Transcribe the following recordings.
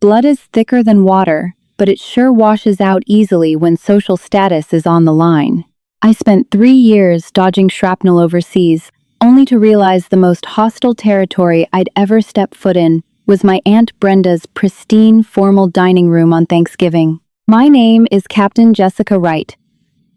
Blood is thicker than water, but it sure washes out easily when social status is on the line. I spent 3 years dodging shrapnel overseas, only to realize the most hostile territory I'd ever stepped foot in was my Aunt Brenda's pristine, formal dining room on Thanksgiving. My name is Captain Jessica Wright.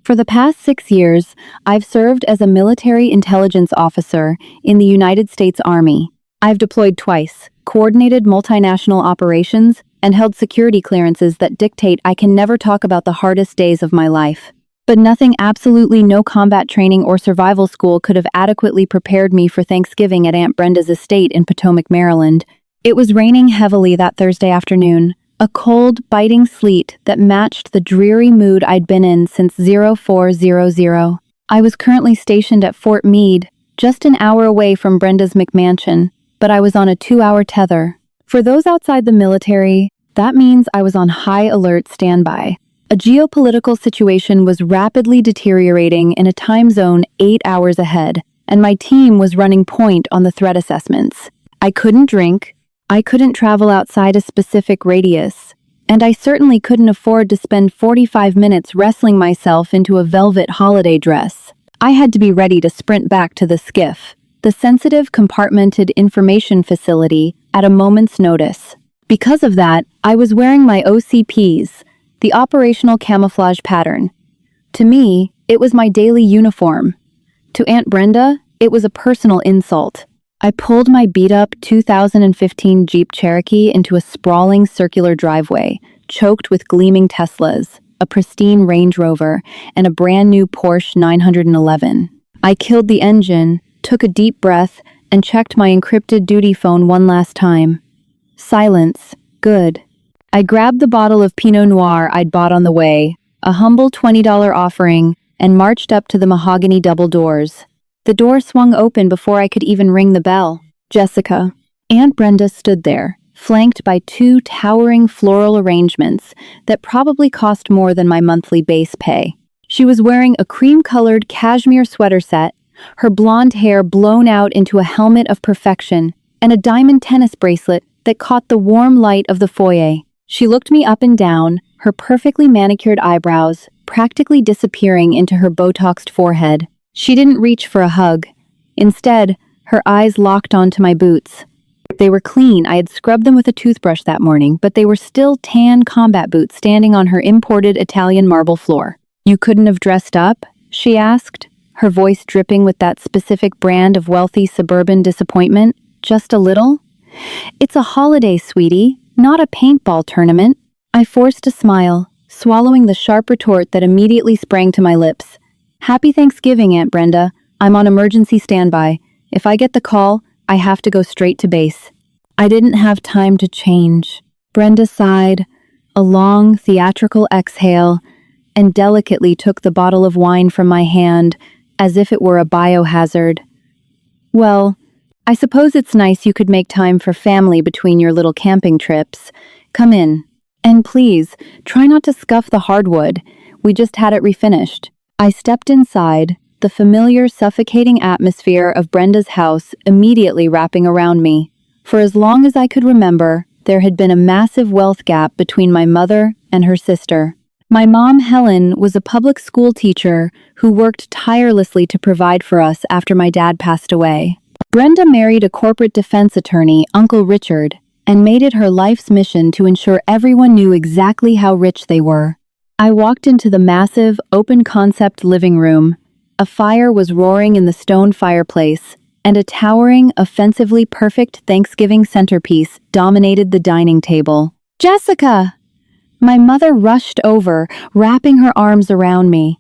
For the past 6 years, I've served as a military intelligence officer in the United States Army. I've deployed twice, coordinated multinational operations, and held security clearances that dictate I can never talk about the hardest days of my life. But nothing, absolutely no combat training or survival school could have adequately prepared me for Thanksgiving at Aunt Brenda's estate in Potomac, Maryland. It was raining heavily that Thursday afternoon, a cold, biting sleet that matched the dreary mood I'd been in since 0400. I was currently stationed at Fort Meade, just an hour away from Brenda's McMansion, but I was on a 2-hour tether. For those outside the military, that means I was on high alert standby. A geopolitical situation was rapidly deteriorating in a time zone 8 hours ahead, and my team was running point on the threat assessments. I couldn't drink, I couldn't travel outside a specific radius, and I certainly couldn't afford to spend 45 minutes wrestling myself into a velvet holiday dress. I had to be ready to sprint back to the skiff, the sensitive compartmented information facility, at a moment's notice. Because of that, I was wearing my OCPs, the operational camouflage pattern. To me, it was my daily uniform. To Aunt Brenda, it was a personal insult. I pulled my beat-up 2015 Jeep Cherokee into a sprawling circular driveway, choked with gleaming Teslas, a pristine Range Rover, and a brand-new Porsche 911. I killed the engine, took a deep breath, and checked my encrypted duty phone one last time. Silence. Good. I grabbed the bottle of Pinot Noir I'd bought on the way, a humble $20 offering, and marched up to the mahogany double doors. The door swung open before I could even ring the bell. Jessica. Aunt Brenda stood there, flanked by 2 towering floral arrangements that probably cost more than my monthly base pay. She was wearing a cream-colored cashmere sweater set, her blonde hair blown out into a helmet of perfection, and a diamond tennis bracelet that caught the warm light of the foyer. She looked me up and down, her perfectly manicured eyebrows practically disappearing into her Botoxed forehead. She didn't reach for a hug. Instead, her eyes locked onto my boots. They were clean. I had scrubbed them with a toothbrush that morning, but they were still tan combat boots standing on her imported Italian marble floor. "You couldn't have dressed up?" she asked, her voice dripping with that specific brand of wealthy suburban disappointment. "Just a little?" "It's a holiday, sweetie, not a paintball tournament." I forced a smile, swallowing the sharp retort that immediately sprang to my lips. "Happy Thanksgiving, Aunt Brenda. I'm on emergency standby. If I get the call, I have to go straight to base." I didn't have time to change. Brenda sighed, a long, theatrical exhale, and delicately took the bottle of wine from my hand as if it were a biohazard. "Well, I suppose it's nice you could make time for family between your little camping trips. Come in. And please, try not to scuff the hardwood. We just had it refinished." I stepped inside, the familiar suffocating atmosphere of Brenda's house immediately wrapping around me. For as long as I could remember, there had been a massive wealth gap between my mother and her sister. My mom, Helen, was a public school teacher who worked tirelessly to provide for us after my dad passed away. Brenda married a corporate defense attorney, Uncle Richard, and made it her life's mission to ensure everyone knew exactly how rich they were. I walked into the massive, open-concept living room. A fire was roaring in the stone fireplace, and a towering, offensively perfect Thanksgiving centerpiece dominated the dining table. "Jessica!" My mother rushed over, wrapping her arms around me.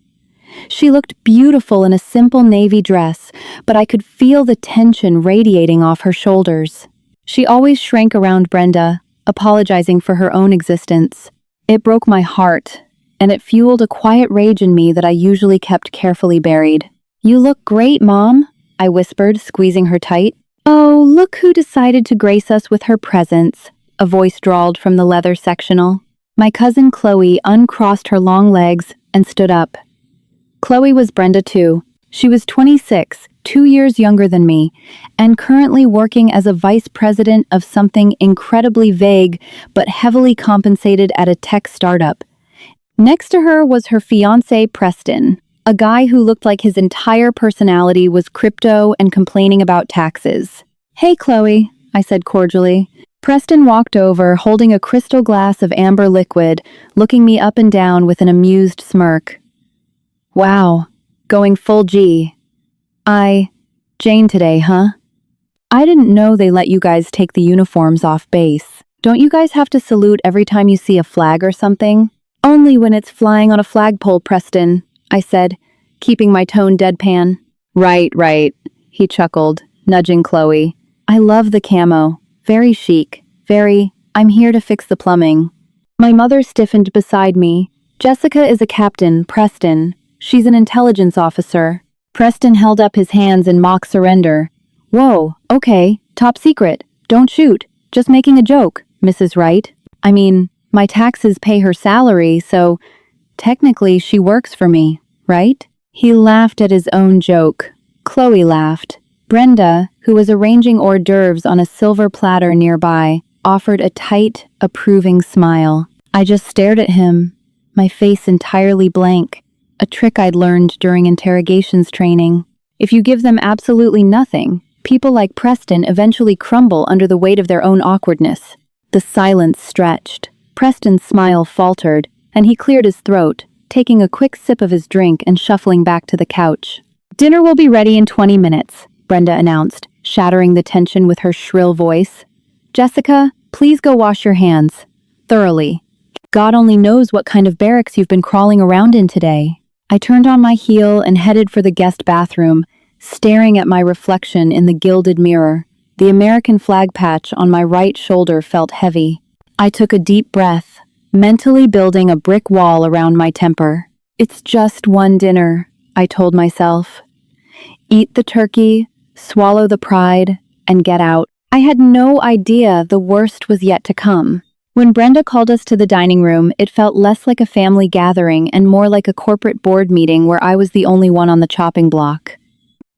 She looked beautiful in a simple navy dress, but I could feel the tension radiating off her shoulders. She always shrank around Brenda, apologizing for her own existence. It broke my heart, and it fueled a quiet rage in me that I usually kept carefully buried. "You look great, Mom," I whispered, squeezing her tight. "Oh, look who decided to grace us with her presence," a voice drawled from the leather sectional. My cousin Chloe uncrossed her long legs and stood up. Chloe was Brenda too. She was 26, 2 years younger than me, and currently working as a vice president of something incredibly vague but heavily compensated at a tech startup. Next to her was her fiancé, Preston, a guy who looked like his entire personality was crypto and complaining about taxes. "Hey, Chloe," I said cordially. Preston walked over, holding a crystal glass of amber liquid, looking me up and down with an amused smirk. "Wow, going full G. Jane today, huh? I didn't know they let you guys take the uniforms off base. Don't you guys have to salute every time you see a flag or something?" "Only when it's flying on a flagpole, Preston," I said, keeping my tone deadpan. Right, he chuckled, nudging Chloe. "I love the camo. Very chic. I'm here to fix the plumbing." My mother stiffened beside me. "Jessica is a captain, Preston. She's an intelligence officer." Preston held up his hands in mock surrender. "Whoa, okay, top secret. Don't shoot. Just making a joke, Mrs. Wright. I mean, my taxes pay her salary, so technically she works for me, right?" He laughed at his own joke. Chloe laughed. Brenda, who was arranging hors d'oeuvres on a silver platter nearby, offered a tight, approving smile. I just stared at him, my face entirely blank, a trick I'd learned during interrogations training. If you give them absolutely nothing, people like Preston eventually crumble under the weight of their own awkwardness. The silence stretched. Preston's smile faltered, and he cleared his throat, taking a quick sip of his drink and shuffling back to the couch. "Dinner will be ready in 20 minutes, Brenda announced, shattering the tension with her shrill voice. "Jessica, please go wash your hands. Thoroughly. God only knows what kind of barracks you've been crawling around in today." I turned on my heel and headed for the guest bathroom, staring at my reflection in the gilded mirror. The American flag patch on my right shoulder felt heavy. I took a deep breath, mentally building a brick wall around my temper. "It's just one dinner," I told myself. "Eat the turkey, swallow the pride, and get out." I had no idea the worst was yet to come. When Brenda called us to the dining room, it felt less like a family gathering and more like a corporate board meeting where I was the only one on the chopping block.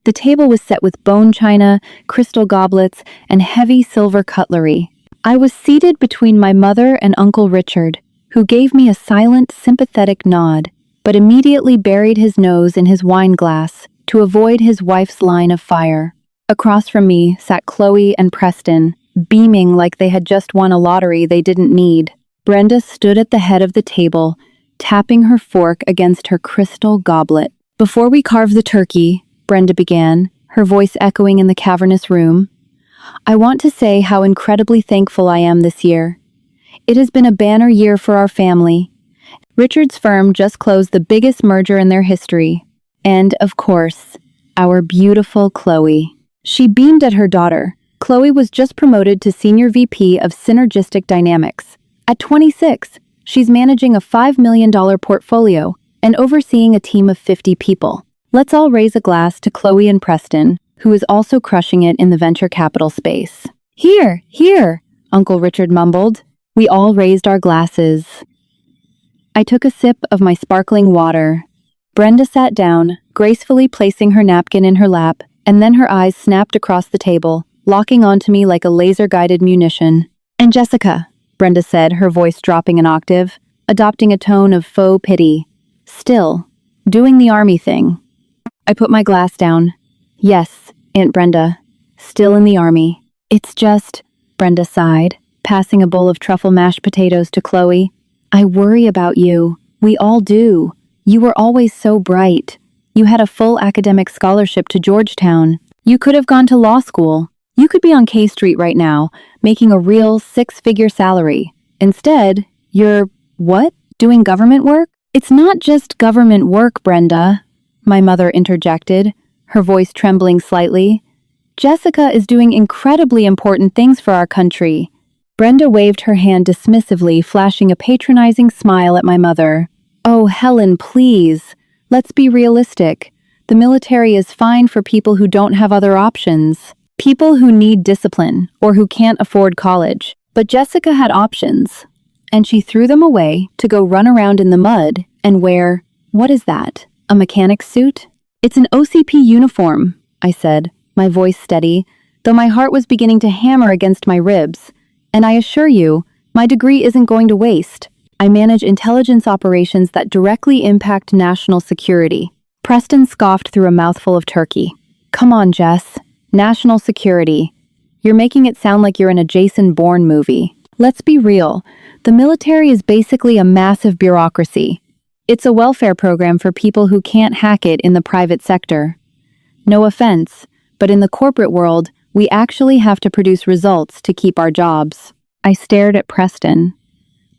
The table was set with bone china, crystal goblets, and heavy silver cutlery. I was seated between my mother and Uncle Richard, who gave me a silent, sympathetic nod, but immediately buried his nose in his wine glass to avoid his wife's line of fire. Across from me sat Chloe and Preston, beaming like they had just won a lottery they didn't need. Brenda stood at the head of the table, tapping her fork against her crystal goblet. "Before we carve the turkey," Brenda began, her voice echoing in the cavernous room, "I want to say how incredibly thankful I am this year. It has been a banner year for our family. Richard's firm just closed the biggest merger in their history. And, of course, our beautiful Chloe." She beamed at her daughter. Chloe was just promoted to Senior VP of Synergistic Dynamics. At 26, she's managing a $5 million portfolio and overseeing a team of 50 people. Let's all raise a glass to Chloe and Preston, who is also crushing it in the venture capital space. Here, Uncle Richard mumbled. We all raised our glasses. I took a sip of my sparkling water. Brenda sat down, gracefully placing her napkin in her lap, and then her eyes snapped across the table, locking onto me like a laser-guided munition. "And Jessica," Brenda said, her voice dropping an octave, adopting a tone of faux pity. "Still, doing the army thing." I put my glass down. "Yes, Aunt Brenda, still in the army. It's just," Brenda sighed, passing a bowl of truffle mashed potatoes to Chloe. "I worry about you. We all do. You were always so bright. You had a full academic scholarship to Georgetown. You could have gone to law school. You could be on K Street right now, making a real 6-figure salary. Instead, you're, what? Doing government work?" "It's not just government work, Brenda," my mother interjected, her voice trembling slightly. "Jessica is doing incredibly important things for our country." Brenda waved her hand dismissively, flashing a patronizing smile at my mother. "Oh, Helen, please. Let's be realistic. The military is fine for people who don't have other options. People who need discipline, or who can't afford college. But Jessica had options. And she threw them away to go run around in the mud and wear, what is that? A mechanic's suit? It's an OCP uniform. I said, my voice steady, though my heart was beginning to hammer against my ribs. And I assure you, my degree isn't going to waste. I manage intelligence operations that directly impact national security. Preston scoffed through a mouthful of turkey. Come on, Jess. National security. You're making it sound like you're in a Jason Bourne movie. Let's be real. The military is basically a massive bureaucracy. It's a welfare program for people who can't hack it in the private sector. No offense, but in the corporate world, we actually have to produce results to keep our jobs. I stared at Preston.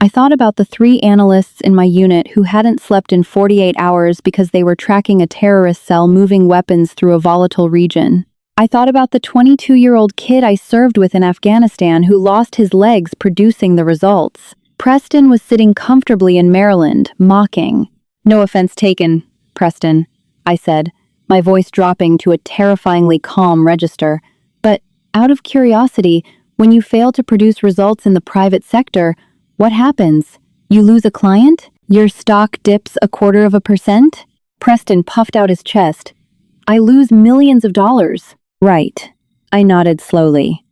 I thought about the 3 analysts in my unit who hadn't slept in 48 hours because they were tracking a terrorist cell moving weapons through a volatile region. I thought about the 22-year-old kid I served with in Afghanistan who lost his legs producing the results. Preston was sitting comfortably in Maryland, mocking. No offense taken, Preston, I said, my voice dropping to a terrifyingly calm register. But, out of curiosity, when you fail to produce results in the private sector, what happens? You lose a client? Your stock dips 0.25%? Preston puffed out his chest. I lose millions of dollars. Right. I nodded slowly.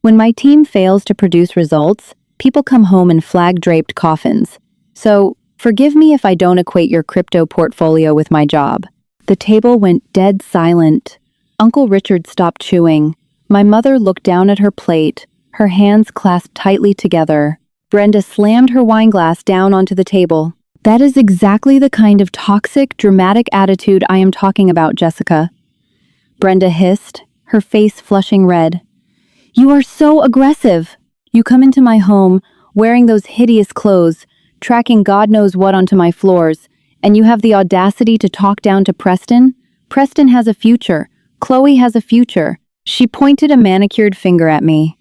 When my team fails to produce results, people come home in flag-draped coffins. So, forgive me if I don't equate your crypto portfolio with my job. The table went dead silent. Uncle Richard stopped chewing. My mother looked down at her plate, her hands clasped tightly together. Brenda slammed her wineglass down onto the table. That is exactly the kind of toxic, dramatic attitude I am talking about, Jessica. Brenda hissed, her face flushing red. You are so aggressive. You come into my home, wearing those hideous clothes, tracking God knows what onto my floors, and you have the audacity to talk down to Preston? Preston has a future. Chloe has a future. She pointed a manicured finger at me.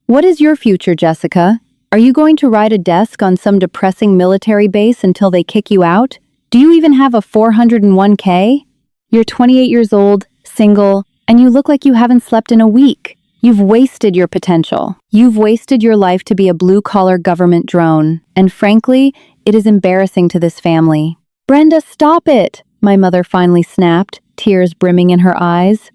What is your future, Jessica? Are you going to ride a desk on some depressing military base until they kick you out? Do you even have a 401k? You're 28 years old, single, and you look like you haven't slept in a week. You've wasted your potential. You've wasted your life to be a blue-collar government drone. And frankly, it is embarrassing to this family. Brenda, stop it! My mother finally snapped, tears brimming in her eyes.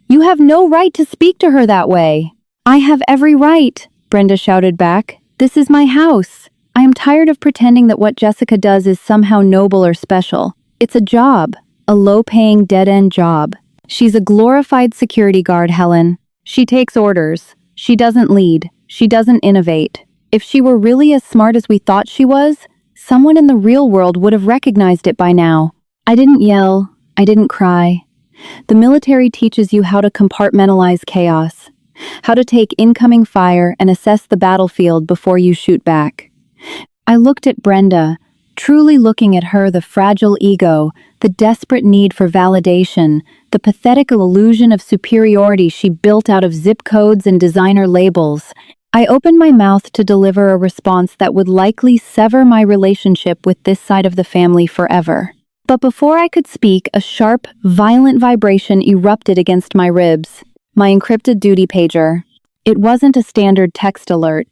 You have no right to speak to her that way. I have every right, Brenda shouted back. This is my house. I am tired of pretending that what Jessica does is somehow noble or special. It's a job, a low-paying, dead-end job. She's a glorified security guard, Helen. She takes orders. She doesn't lead. She doesn't innovate. If she were really as smart as we thought she was, someone in the real world would have recognized it by now. I didn't yell. I didn't cry. The military teaches you how to compartmentalize chaos, how to take incoming fire and assess the battlefield before you shoot back. I looked at Brenda, truly looking at her, the fragile ego, the desperate need for validation, the pathetic illusion of superiority she built out of zip codes and designer labels. I opened my mouth to deliver a response that would likely sever my relationship with this side of the family forever. But before I could speak, a sharp, violent vibration erupted against my ribs. My encrypted duty pager. It wasn't a standard text alert.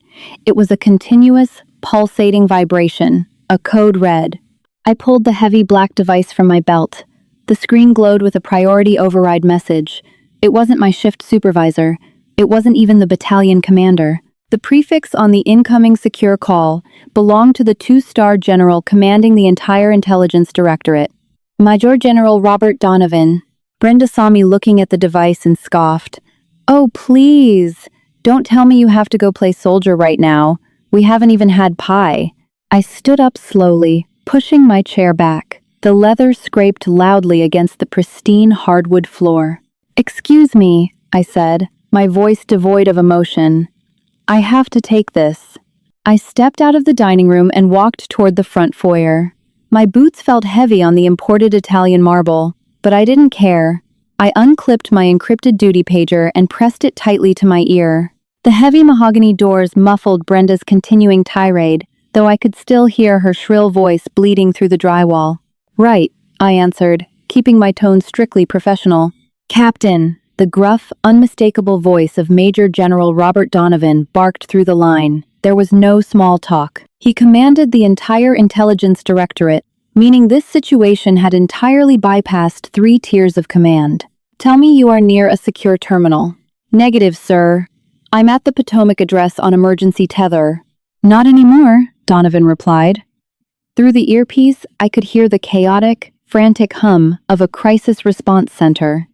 It was a continuous, pulsating vibration, a code red. I pulled the heavy black device from my belt. The screen glowed with a priority override message. It wasn't my shift supervisor. It wasn't even the battalion commander. The prefix on the incoming secure call belonged to the 2-star general commanding the entire intelligence directorate. Major General Robert Donovan. Brenda saw me looking at the device and scoffed. Oh, please. Don't tell me you have to go play soldier right now. We haven't even had pie. I stood up slowly, pushing my chair back. The leather scraped loudly against the pristine hardwood floor. Excuse me, I said, my voice devoid of emotion. I have to take this. I stepped out of the dining room and walked toward the front foyer. My boots felt heavy on the imported Italian marble. But I didn't care. I unclipped my encrypted duty pager and pressed it tightly to my ear. The heavy mahogany doors muffled Brenda's continuing tirade, though I could still hear her shrill voice bleeding through the drywall. Right, I answered, keeping my tone strictly professional. Captain, the gruff, unmistakable voice of Major General Robert Donovan barked through the line. There was no small talk. He commanded the entire intelligence directorate, meaning this situation had entirely bypassed 3 tiers of command. Tell me you are near a secure terminal. Negative, sir. I'm at the Potomac address on emergency tether. Not anymore, Donovan replied. Through the earpiece, I could hear the chaotic, frantic hum of a crisis response center.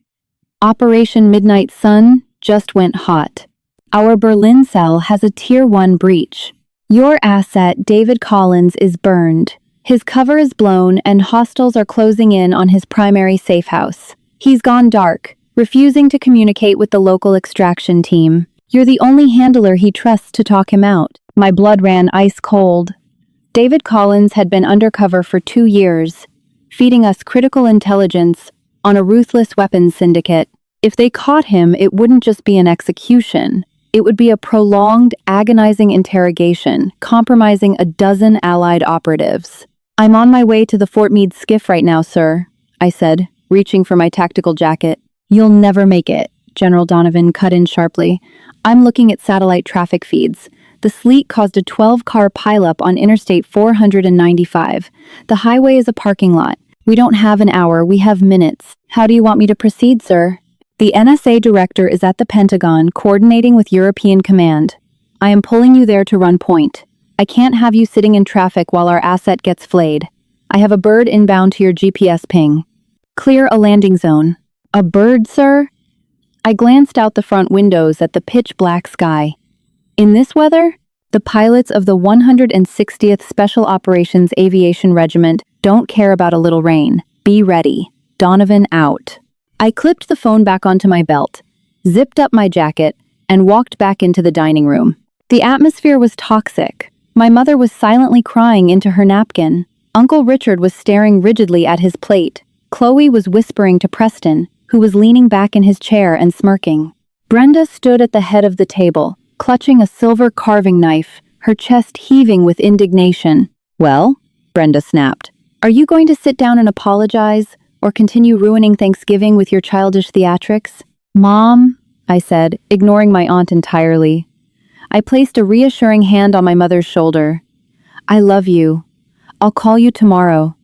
Operation Midnight Sun just went hot. Our Berlin cell has a Tier 1 breach. Your asset, David Collins, is burned. His cover is blown and hostiles are closing in on his primary safe house. He's gone dark, refusing to communicate with the local extraction team. You're the only handler he trusts to talk him out. My blood ran ice cold. David Collins had been undercover for 2 years, feeding us critical intelligence on a ruthless weapons syndicate. If they caught him, it wouldn't just be an execution. It would be a prolonged, agonizing interrogation, compromising a dozen Allied operatives. I'm on my way to the Fort Meade skiff right now, sir, I said, reaching for my tactical jacket. You'll never make it, General Donovan cut in sharply. I'm looking at satellite traffic feeds. The sleet caused a 12-car pileup on Interstate 495. The highway is a parking lot. We don't have an hour, we have minutes. How do you want me to proceed, sir? The NSA director is at the Pentagon coordinating with European Command. I am pulling you there to run point. I can't have you sitting in traffic while our asset gets flayed. I have a bird inbound to your GPS ping. Clear a landing zone. A bird, sir? I glanced out the front windows at the pitch-black sky. In this weather, the pilots of the 160th Special Operations Aviation Regiment don't care about a little rain. Be ready. Donovan out. I clipped the phone back onto my belt, zipped up my jacket, and walked back into the dining room. The atmosphere was toxic. My mother was silently crying into her napkin. Uncle Richard was staring rigidly at his plate. Chloe was whispering to Preston, who was leaning back in his chair and smirking. Brenda stood at the head of the table, clutching a silver carving knife, her chest heaving with indignation. Well, Brenda snapped, are you going to sit down and apologize, or continue ruining Thanksgiving with your childish theatrics? Mom, I said, ignoring my aunt entirely. I placed a reassuring hand on my mother's shoulder. I love you. I'll call you tomorrow.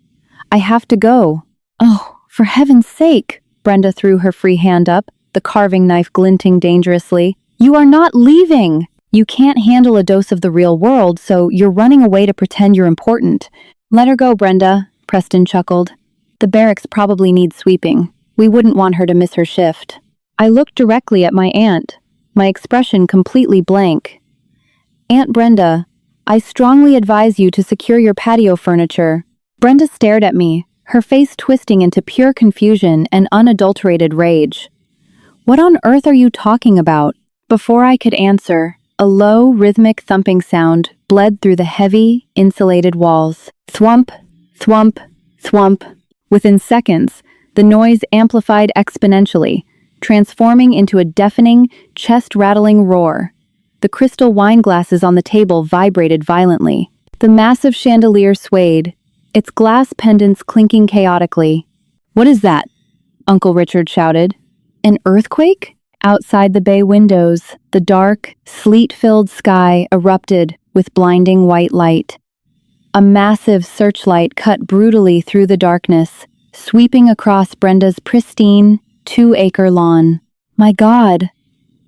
I have to go. Oh, for heaven's sake, Brenda threw her free hand up, the carving knife glinting dangerously. You are not leaving! You can't handle a dose of the real world, so you're running away to pretend you're important. Let her go, Brenda, Preston chuckled. The barracks probably needs sweeping. We wouldn't want her to miss her shift. I looked directly at my aunt, my expression completely blank. Aunt Brenda, I strongly advise you to secure your patio furniture. Brenda stared at me, her face twisting into pure confusion and unadulterated rage. What on earth are you talking about? Before I could answer, a low, rhythmic thumping sound bled through the heavy, insulated walls. Thwump, thwump, thwump. Within seconds, the noise amplified exponentially, transforming into a deafening, chest-rattling roar. The crystal wine glasses on the table vibrated violently. The massive chandelier swayed, its glass pendants clinking chaotically. What is that? Uncle Richard shouted. An earthquake? Outside the bay windows, the dark, sleet-filled sky erupted with blinding white light. A massive searchlight cut brutally through the darkness, sweeping across Brenda's pristine, 2-acre lawn. My God,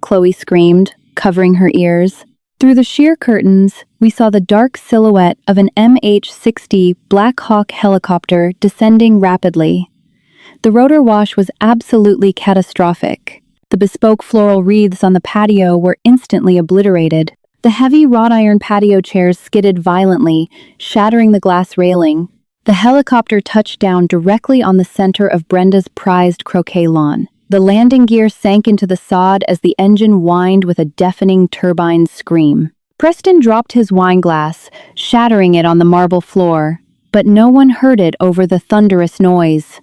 Chloe screamed, covering her ears. Through the sheer curtains, we saw the dark silhouette of an MH-60 Black Hawk helicopter descending rapidly. The rotor wash was absolutely catastrophic. The bespoke floral wreaths on the patio were instantly obliterated. The heavy wrought iron patio chairs skidded violently, shattering the glass railing. The helicopter touched down directly on the center of Brenda's prized croquet lawn. The landing gear sank into the sod as the engine whined with a deafening turbine scream. Preston dropped his wine glass, shattering it on the marble floor, but no one heard it over the thunderous noise.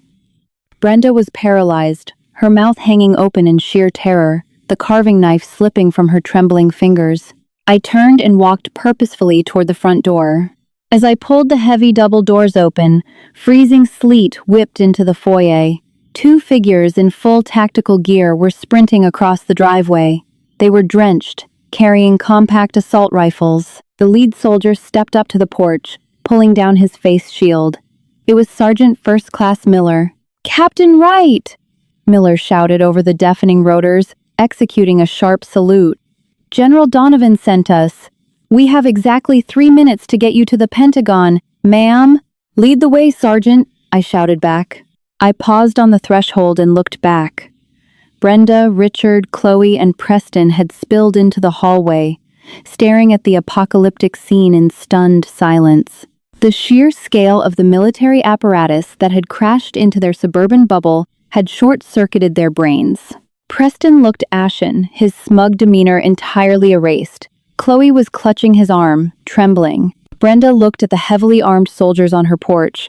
Brenda was paralyzed, her mouth hanging open in sheer terror, the carving knife slipping from her trembling fingers. I turned and walked purposefully toward the front door. As I pulled the heavy double doors open, freezing sleet whipped into the foyer. 2 figures in full tactical gear were sprinting across the driveway. They were drenched, carrying compact assault rifles. The lead soldier stepped up to the porch, pulling down his face shield. It was Sergeant First Class Miller. Captain Wright! Miller shouted over the deafening rotors, executing a sharp salute. "General Donovan sent us. We have exactly 3 minutes to get you to the Pentagon, ma'am." "Lead the way, Sergeant," I shouted back. I paused on the threshold and looked back. Brenda, Richard, Chloe, and Preston had spilled into the hallway, staring at the apocalyptic scene in stunned silence. The sheer scale of the military apparatus that had crashed into their suburban bubble had short-circuited their brains. Preston looked ashen, his smug demeanor entirely erased. Chloe was clutching his arm, trembling. Brenda looked at the heavily armed soldiers on her porch,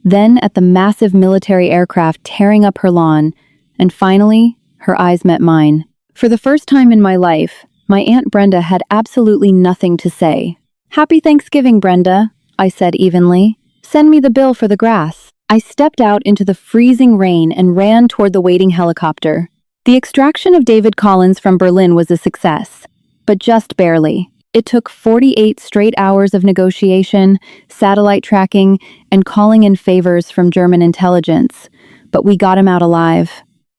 then at the massive military aircraft tearing up her lawn, and finally, her eyes met mine. For the first time in my life, my Aunt Brenda had absolutely nothing to say. "Happy Thanksgiving, Brenda," I said evenly. "Send me the bill for the grass." I stepped out into the freezing rain and ran toward the waiting helicopter. The extraction of David Collins from Berlin was a success, but just barely. It took 48 straight hours of negotiation, satellite tracking, and calling in favors from German intelligence, but we got him out alive.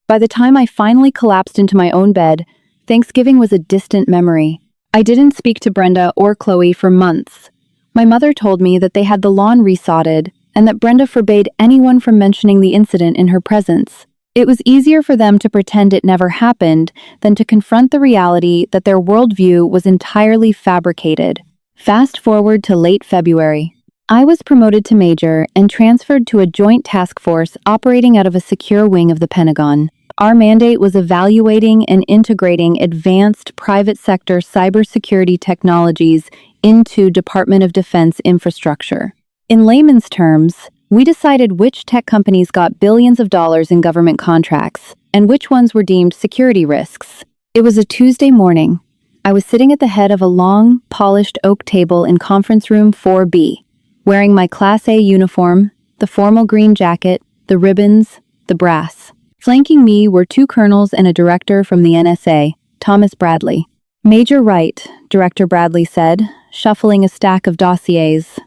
By the time I finally collapsed into my own bed, Thanksgiving was a distant memory. I didn't speak to Brenda or Chloe for months. My mother told me that they had the lawn resodded and that Brenda forbade anyone from mentioning the incident in her presence. It was easier for them to pretend it never happened than to confront the reality that their worldview was entirely fabricated. Fast forward to late February. I was promoted to major and transferred to a joint task force operating out of a secure wing of the Pentagon. Our mandate was evaluating and integrating advanced private sector cybersecurity technologies into Department of Defense infrastructure. In layman's terms, we decided which tech companies got billions of dollars in government contracts and which ones were deemed security risks. It was a Tuesday morning. I was sitting at the head of a long, polished oak table in conference room 4B, wearing my Class A uniform, the formal green jacket, the ribbons, the brass. Flanking me were 2 colonels and a director from the NSA, Thomas Bradley. "Major Wright," Director Bradley said, shuffling a stack of dossiers.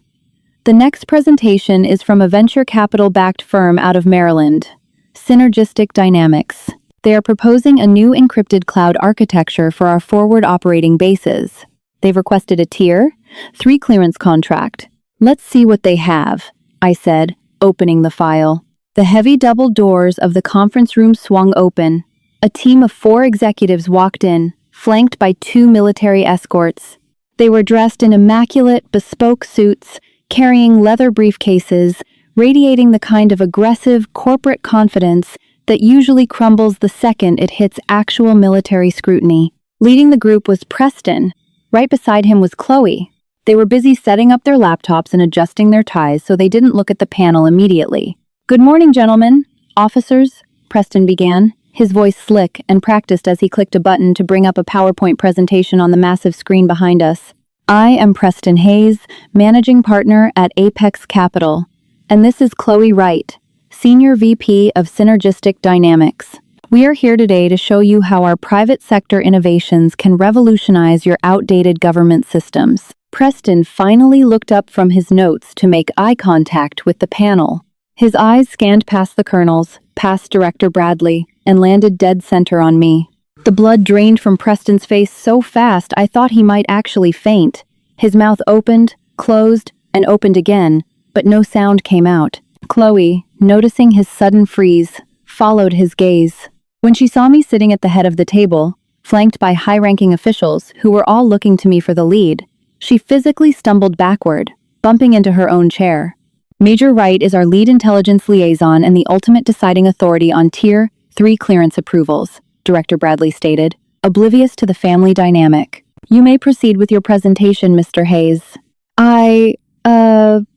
"The next presentation is from a venture capital-backed firm out of Maryland, Synergistic Dynamics. They are proposing a new encrypted cloud architecture for our forward operating bases. They've requested a Tier 3 clearance contract. Let's see what they have," I said, opening the file. The heavy double doors of the conference room swung open. A team of 4 executives walked in, flanked by 2 military escorts. They were dressed in immaculate, bespoke suits, carrying leather briefcases, radiating the kind of aggressive corporate confidence that usually crumbles the second it hits actual military scrutiny. Leading the group was Preston. Right beside him was Chloe. They were busy setting up their laptops and adjusting their ties so they didn't look at the panel immediately. "Good morning, gentlemen, officers," Preston began, his voice slick and practiced as he clicked a button to bring up a PowerPoint presentation on the massive screen behind us. "I am Preston Hayes, managing partner at Apex Capital, and this is Chloe Wright, Senior VP of Synergistic Dynamics. We are here today to show you how our private sector innovations can revolutionize your outdated government systems." Preston finally looked up from his notes to make eye contact with the panel. His eyes scanned past the colonels, past Director Bradley, and landed dead center on me. The blood drained from Preston's face so fast I thought he might actually faint. His mouth opened, closed, and opened again, but no sound came out. Chloe, noticing his sudden freeze, followed his gaze. When she saw me sitting at the head of the table, flanked by high-ranking officials who were all looking to me for the lead, she physically stumbled backward, bumping into her own chair. "Major Wright is our lead intelligence liaison and the ultimate deciding authority on Tier 3 clearance approvals," Director Bradley stated, oblivious to the family dynamic. "You may proceed with your presentation, Mr. Hayes."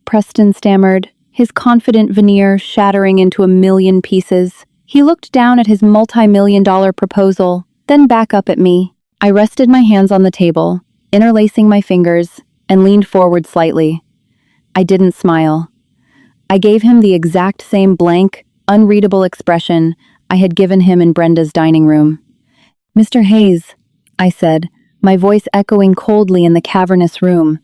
Preston stammered, his confident veneer shattering into a million pieces. He looked down at his multi-million-dollar proposal, then back up at me. I rested my hands on the table, interlacing my fingers, and leaned forward slightly. I didn't smile. I gave him the exact same blank, unreadable expression I had given him in Brenda's dining room. "Mr. Hayes," I said, my voice echoing coldly in the cavernous room,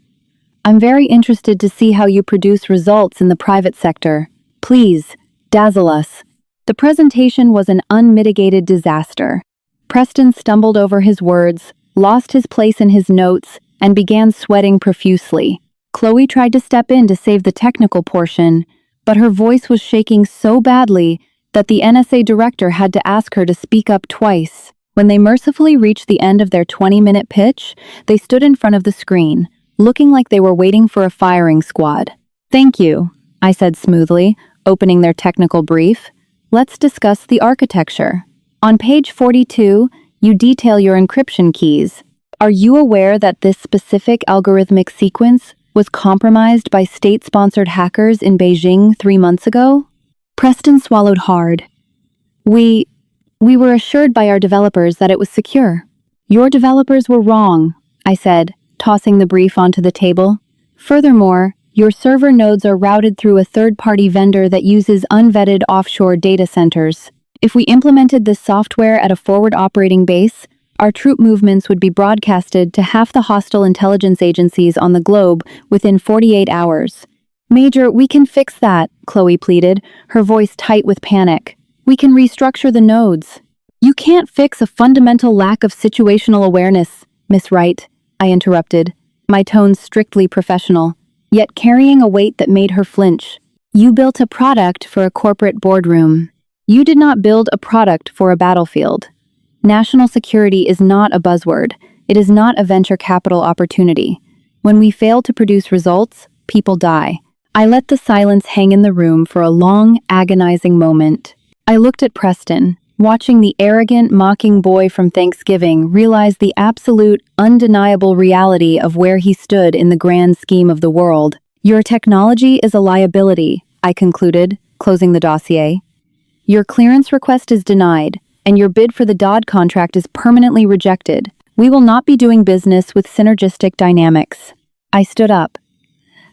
"I'm very interested to see how you produce results in the private sector. Please, dazzle us." The presentation was an unmitigated disaster. Preston stumbled over his words, lost his place in his notes, and began sweating profusely. Chloe tried to step in to save the technical portion, but her voice was shaking so badly that the NSA director had to ask her to speak up twice. When they mercifully reached the end of their 20-minute pitch, they stood in front of the screen, looking like they were waiting for a firing squad. "Thank you," I said smoothly, opening their technical brief. "Let's discuss the architecture. On page 42, you detail your encryption keys. Are you aware that this specific algorithmic sequence was compromised by state-sponsored hackers in Beijing 3 months ago?" Preston swallowed hard. We were assured by our developers that it was secure." "Your developers were wrong," I said, tossing the brief onto the table. "Furthermore, your server nodes are routed through a third-party vendor that uses unvetted offshore data centers. If we implemented this software at a forward operating base, our troop movements would be broadcasted to half the hostile intelligence agencies on the globe within 48 hours. "Major, we can fix that," Chloe pleaded, her voice tight with panic. "We can restructure the nodes." "You can't fix a fundamental lack of situational awareness, Miss Wright," I interrupted, my tone strictly professional, yet carrying a weight that made her flinch. "You built a product for a corporate boardroom. You did not build a product for a battlefield. National security is not a buzzword. It is not a venture capital opportunity. When we fail to produce results, people die." I let the silence hang in the room for a long, agonizing moment. I looked at Preston, watching the arrogant, mocking boy from Thanksgiving realize the absolute, undeniable reality of where he stood in the grand scheme of the world. "Your technology is a liability," I concluded, closing the dossier. "Your clearance request is denied, and your bid for the DOD contract is permanently rejected. We will not be doing business with Synergistic Dynamics." I stood up.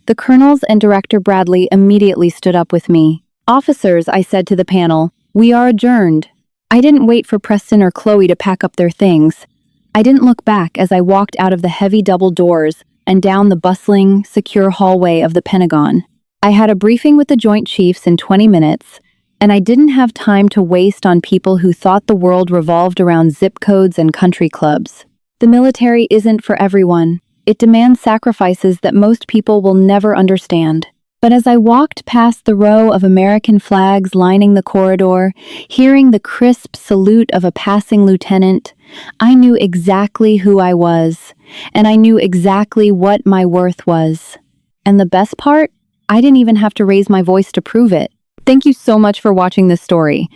The colonels and Director Bradley immediately stood up with me. "Officers," I said to the panel, "we are adjourned." I didn't wait for Preston or Chloe to pack up their things. I didn't look back as I walked out of the heavy double doors and down the bustling, secure hallway of the Pentagon. I had a briefing with the Joint Chiefs in 20 minutes, and I didn't have time to waste on people who thought the world revolved around zip codes and country clubs. The military isn't for everyone. It demands sacrifices that most people will never understand. But as I walked past the row of American flags lining the corridor, hearing the crisp salute of a passing lieutenant, I knew exactly who I was, and I knew exactly what my worth was. And the best part? I didn't even have to raise my voice to prove it. Thank you so much for watching this story.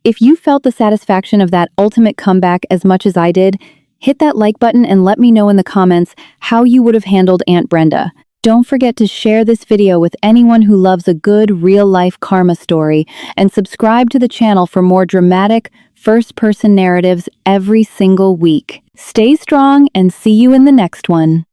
If you felt the satisfaction of that ultimate comeback as much as I did, hit that like button and let me know in the comments how you would have handled Aunt Brenda. Don't forget to share this video with anyone who loves a good real-life karma story, and subscribe to the channel for more dramatic, first-person narratives every single week. Stay strong and see you in the next one.